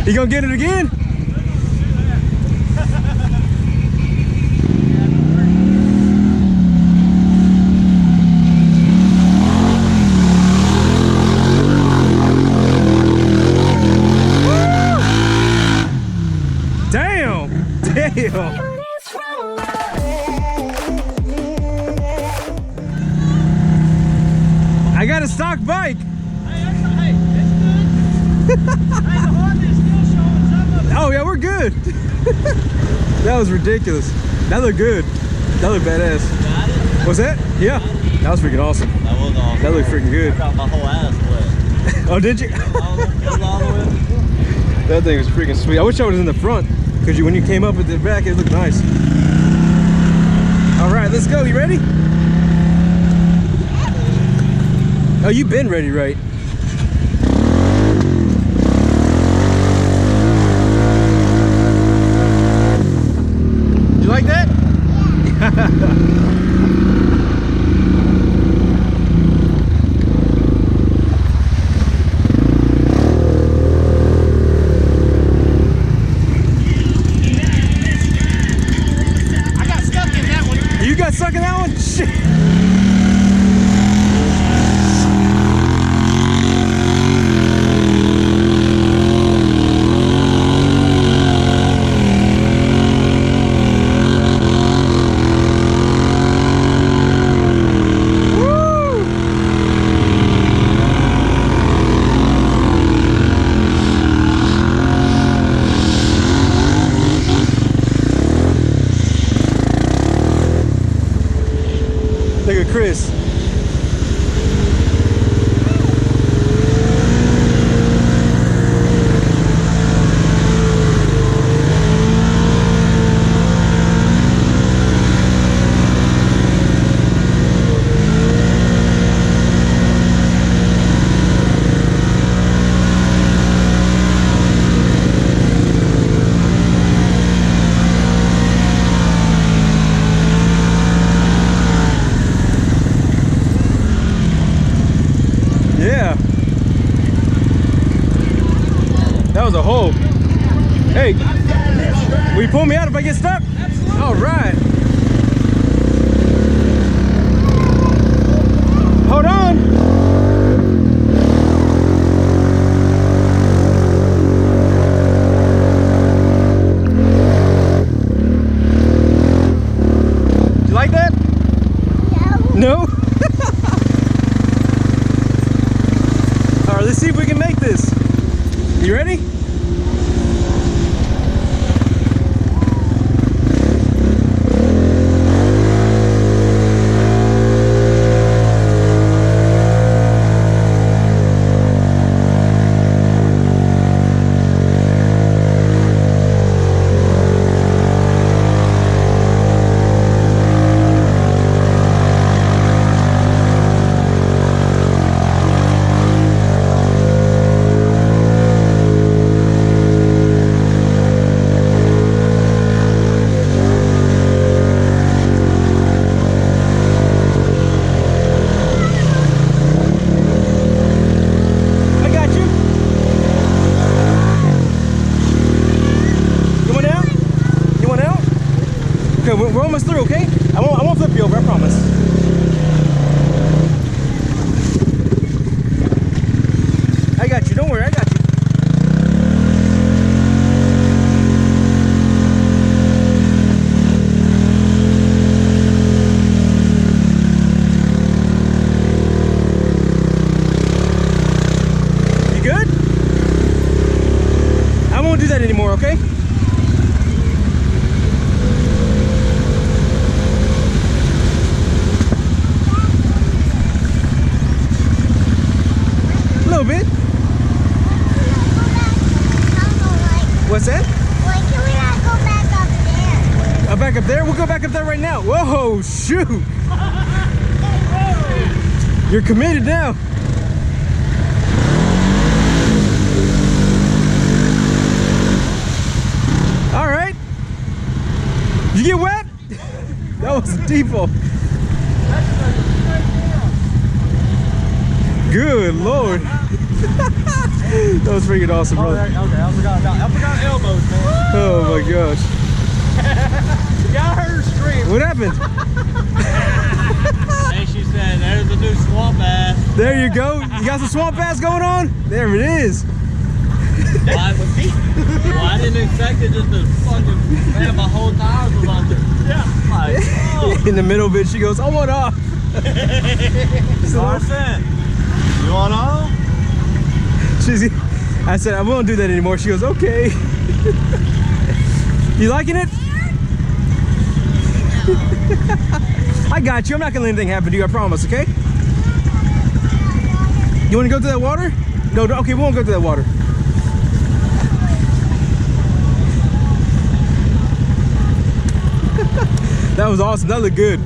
You gonna get it again? Damn! Damn! I got a stock bike. Hey, it's good. Hey, the Honda is still showing some of it. Oh yeah, we're good. That was ridiculous. That looked good. That looked badass. Got it? What's that? Yeah. That was freaking awesome. That was awesome. That looked freaking good. I got my whole ass wet. Oh, did you? It was all the way up the front. That thing was freaking sweet. I wish I was in the front, because when you came up at the back, it looked nice. All right, let's go. You ready? Oh, you've been ready, right? You like that? I got stuck in that one. You got stuck in that one? Shit. Look at Chris. Yeah. That was a hole. Hey, will you pull me out if I get stuck? Absolutely. All right. Hold on. You like that? No. No? All right, let's see if we can make this. You ready? Okay, we're almost through, okay? I won't flip you over, I promise. I got you, don't worry, I got you. You good? I won't do that anymore, okay? Bit. What's that? Why can we not go back up there? Back up there? We'll go back up there right now. Whoa, shoot. You're committed now. you get wet? That was a default. Good Lord. That was freaking awesome, bro. Okay, I forgot elbows, man. Oh my gosh. Yeah, I heard her scream. What happened? And she said, there's a new swamp ass. There you go. You got some swamp ass going on? There it is. Why with me? Well, I didn't expect it just to fucking, man, my whole tires was on there. Yeah. Like, oh. In the middle of it, she goes, I want off. Carson, you want off? I said, I won't do that anymore. She goes, okay. You liking it? I got you. I'm not gonna let anything happen to you, I promise, okay? You wanna go to that water? No, okay, we won't go to that water. That was awesome. That looked good.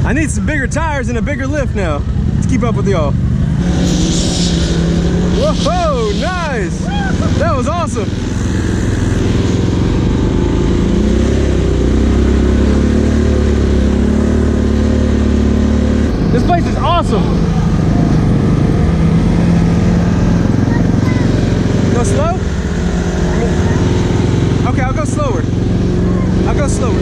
I need some bigger tires and a bigger lift now to keep up with y'all. Whoa, nice. That was awesome. This place is awesome. Go slow? Okay, I'll go slower. I'll go slower.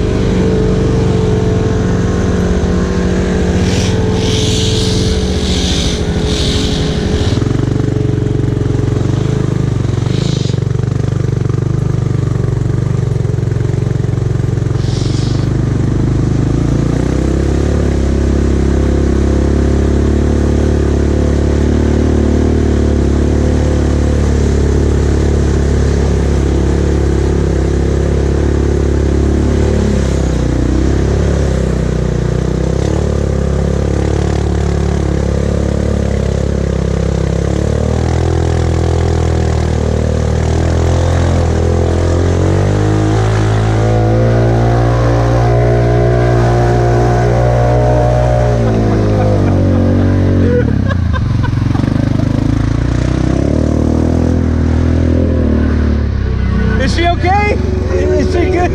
Is she okay? Is she good?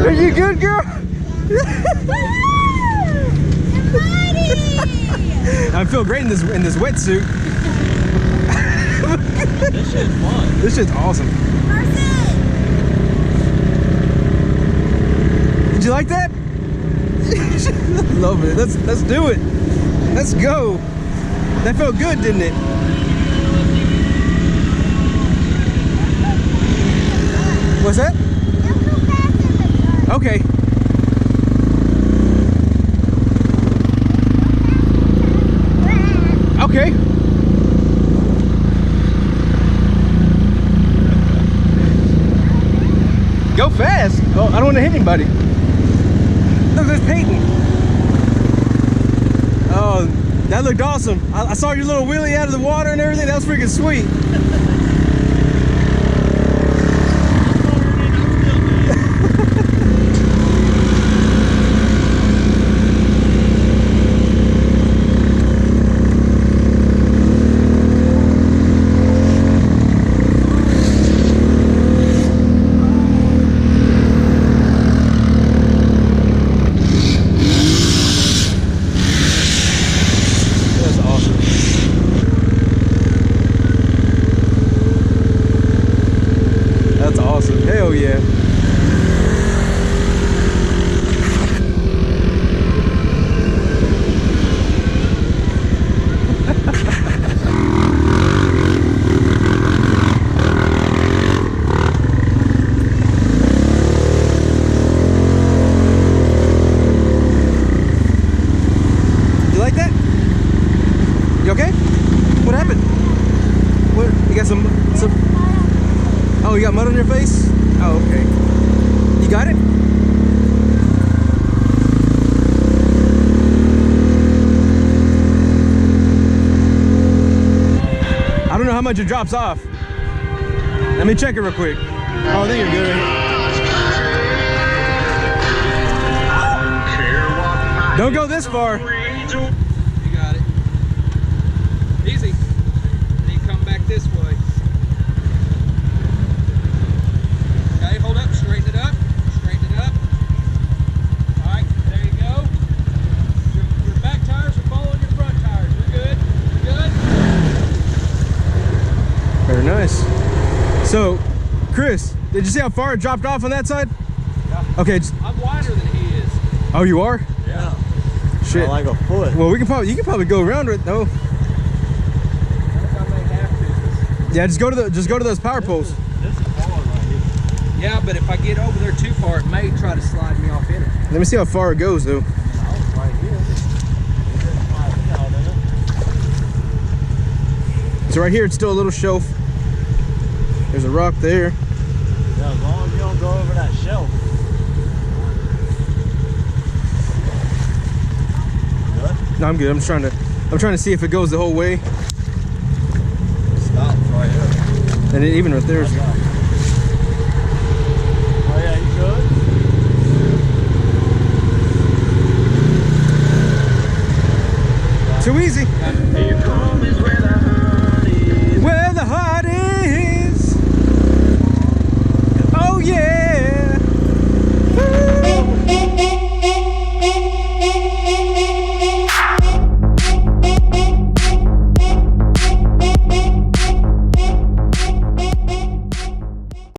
Are you good, girl? I feel great in this wetsuit. This shit's fun. This shit's awesome. Did you like that? Love it. Let's do it. Let's go. That felt good, didn't it? What's that? Okay. Okay. Go fast. Oh, I don't want to hit anybody. Look, there's Peyton. Oh, that looked awesome. I saw your little wheelie out of the water and everything. That was freaking sweet. Hell yeah. You like that? You okay? What happened? What? You got some... Oh, you got mud on your face? Oh, okay. You got it? I don't know how much it drops off. Let me check it real quick. Oh, I think you're good. Don't go this far. You got it. Easy. Then you come back this way. Very nice. So, Chris, did you see how far it dropped off on that side? Yeah. Okay. I'm wider than he is. Oh, you are? Yeah. Shit. Like a foot. Well, you can probably go around it though. I think I may have to. Yeah, just go to those power poles. This is hard right here. Yeah, but if I get over there too far, it may try to slide me off in it. Let me see how far it goes though. I was right here. It didn't slide me out, did it? So right here, it's still a little shelf. There's a rock there. Yeah, as long as you don't go over that shelf. Good? No, I'm good. I'm trying to see if it goes the whole way. Stops right here. And even if there's